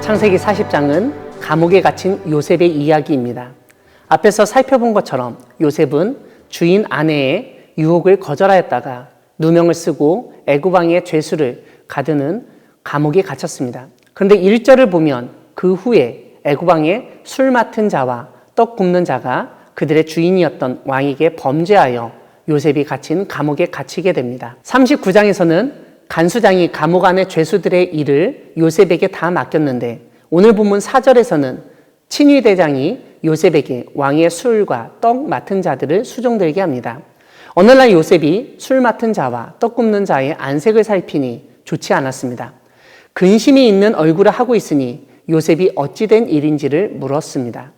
창세기 40장은 감옥에 갇힌 요셉의 이야기입니다. 앞에서 살펴본 것처럼 요셉은 주인 아내의 유혹을 거절하였다가 누명을 쓰고 애굽 왕의 죄수를 가두는 감옥에 갇혔습니다. 그런데 1절을 보면 그 후에 애굽 왕의 술 맡은 자와 떡 굽는 자가 그들의 주인이었던 왕에게 범죄하여 요셉이 갇힌 감옥에 갇히게 됩니다. 39장에서는 간수장이 감옥 안의 죄수들의 일을 요셉에게 다 맡겼는데 오늘 본문 4절에서는 친위대장이 요셉에게 왕의 술과 떡 맡은 자들을 수종들게 합니다. 어느 날 요셉이 술 맡은 자와 떡 굽는 자의 안색을 살피니 좋지 않았습니다. 근심이 있는 얼굴을 하고 있으니 요셉이 어찌된 일인지를 물었습니다.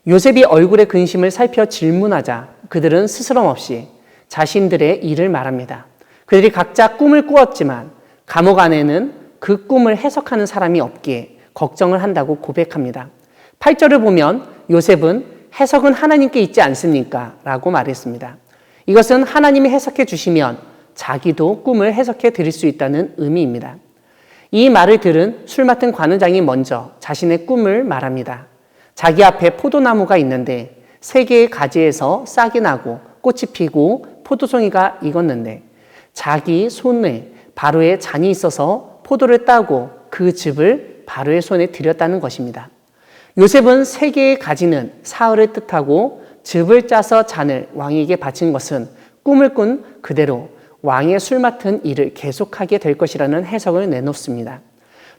요셉이 얼굴의 근심을 살펴 질문하자 그들은 스스럼 없이 자신들의 일을 말합니다. 그들이 각자 꿈을 꾸었지만 감옥 안에는 그 꿈을 해석하는 사람이 없기에 걱정을 한다고 고백합니다. 8절을 보면 요셉은 해석은 하나님께 있지 않습니까? 라고 말했습니다. 이것은 하나님이 해석해 주시면 자기도 꿈을 해석해 드릴 수 있다는 의미입니다. 이 말을 들은 술 맡은 관원장이 먼저 자신의 꿈을 말합니다. 자기 앞에 포도나무가 있는데 3개의 가지에서 싹이 나고 꽃이 피고 포도송이가 익었는데 자기 손에 바로의 잔이 있어서 포도를 따고 그 즙을 바로의 손에 들였다는 것입니다. 요셉은 3개의 가지는 사흘을 뜻하고 즙을 짜서 잔을 왕에게 바친 것은 꿈을 꾼 그대로 왕의 술 맡은 일을 계속하게 될 것이라는 해석을 내놓습니다.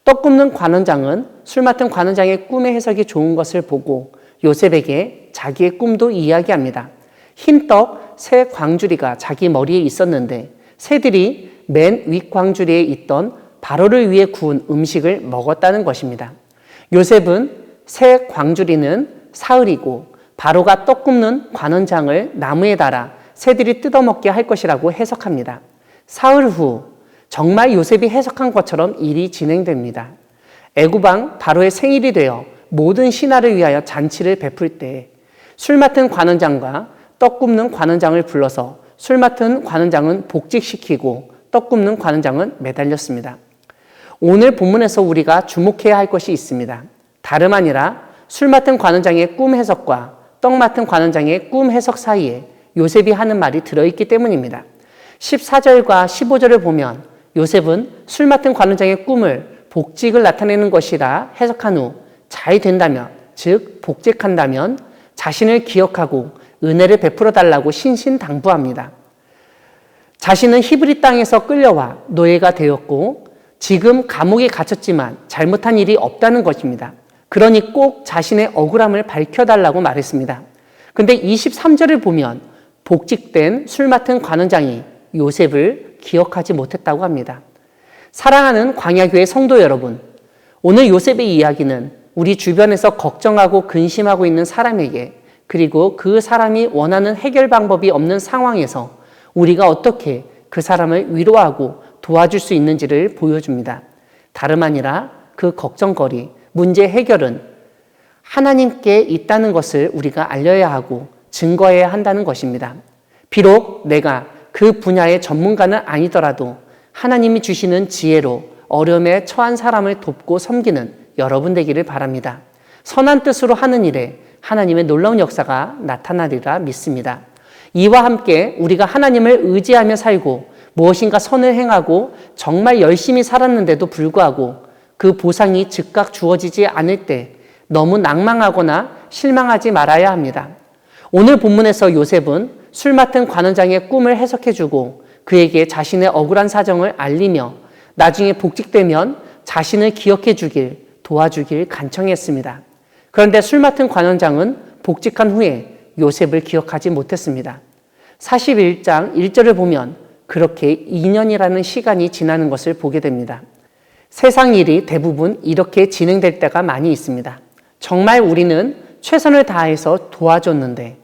떡 굽는 관원장은 술 맡은 관원장의 꿈의 해석이 좋은 것을 보고 요셉에게 자기의 꿈도 이야기합니다. 흰 떡 3광주리가 자기 머리에 있었는데 새들이 맨 윗광주리에 있던 바로를 위해 구운 음식을 먹었다는 것입니다. 요셉은 3광주리는 사흘이고 바로가 떡 굽는 관원장을 나무에 달아 새들이 뜯어먹게 할 것이라고 해석합니다. 사흘 후 정말 요셉이 해석한 것처럼 일이 진행됩니다. 애굽 왕 바로의 생일이 되어 모든 신하를 위하여 잔치를 베풀 때 술 맡은 관원장과 떡 굽는 관원장을 불러서 술 맡은 관원장은 복직시키고 떡 굽는 관원장은 매달렸습니다. 오늘 본문에서 우리가 주목해야 할 것이 있습니다. 다름 아니라 술 맡은 관원장의 꿈 해석과 떡 맡은 관원장의 꿈 해석 사이에 요셉이 하는 말이 들어있기 때문입니다. 14절과 15절을 보면 요셉은 술 맡은 관원장의 꿈을 복직을 나타내는 것이라 해석한 후 잘 된다면, 즉 복직한다면 자신을 기억하고 은혜를 베풀어 달라고 신신당부합니다. 자신은 히브리 땅에서 끌려와 노예가 되었고 지금 감옥에 갇혔지만 잘못한 일이 없다는 것입니다. 그러니 꼭 자신의 억울함을 밝혀달라고 말했습니다. 근데 23절을 보면 복직된 술 맡은 관원장이 요셉을 기억하지 못했다고 합니다. 사랑하는 광야교회 성도 여러분, 오늘 요셉의 이야기는 우리 주변에서 걱정하고 근심하고 있는 사람에게 그리고 그 사람이 원하는 해결 방법이 없는 상황에서 우리가 어떻게 그 사람을 위로하고 도와줄 수 있는지를 보여줍니다. 다름 아니라 그 걱정거리, 문제 해결은 하나님께 있다는 것을 우리가 알려야 하고 증거해야 한다는 것입니다. 비록 내가 그 분야의 전문가는 아니더라도 하나님이 주시는 지혜로 어려움에 처한 사람을 돕고 섬기는 여러분 되기를 바랍니다. 선한 뜻으로 하는 일에 하나님의 놀라운 역사가 나타나리라 믿습니다. 이와 함께 우리가 하나님을 의지하며 살고 무엇인가 선을 행하고 정말 열심히 살았는데도 불구하고 그 보상이 즉각 주어지지 않을 때 너무 낭망하거나 실망하지 말아야 합니다. 오늘 본문에서 요셉은 술 맡은 관원장의 꿈을 해석해주고 그에게 자신의 억울한 사정을 알리며 나중에 복직되면 자신을 기억해 주길 도와주길 간청했습니다. 그런데 술 맡은 관원장은 복직한 후에 요셉을 기억하지 못했습니다. 41장 1절을 보면 그렇게 2년이라는 시간이 지나는 것을 보게 됩니다. 세상 일이 대부분 이렇게 진행될 때가 많이 있습니다. 정말 우리는 최선을 다해서 도와줬는데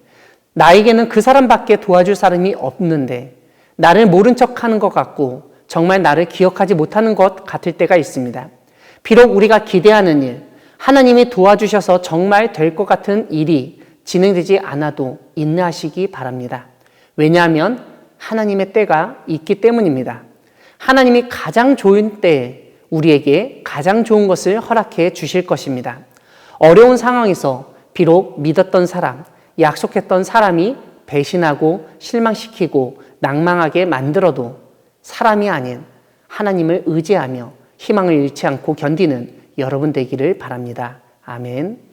나에게는 그 사람밖에 도와줄 사람이 없는데 나를 모른 척하는 것 같고 정말 나를 기억하지 못하는 것 같을 때가 있습니다. 비록 우리가 기대하는 일, 하나님이 도와주셔서 정말 될 것 같은 일이 진행되지 않아도 인내하시기 바랍니다. 왜냐하면 하나님의 때가 있기 때문입니다. 하나님이 가장 좋은 때에 우리에게 가장 좋은 것을 허락해 주실 것입니다. 어려운 상황에서 비록 믿었던 사람, 약속했던 사람이 배신하고 실망시키고 낭망하게 만들어도 사람이 아닌 하나님을 의지하며 희망을 잃지 않고 견디는 여러분 되기를 바랍니다. 아멘.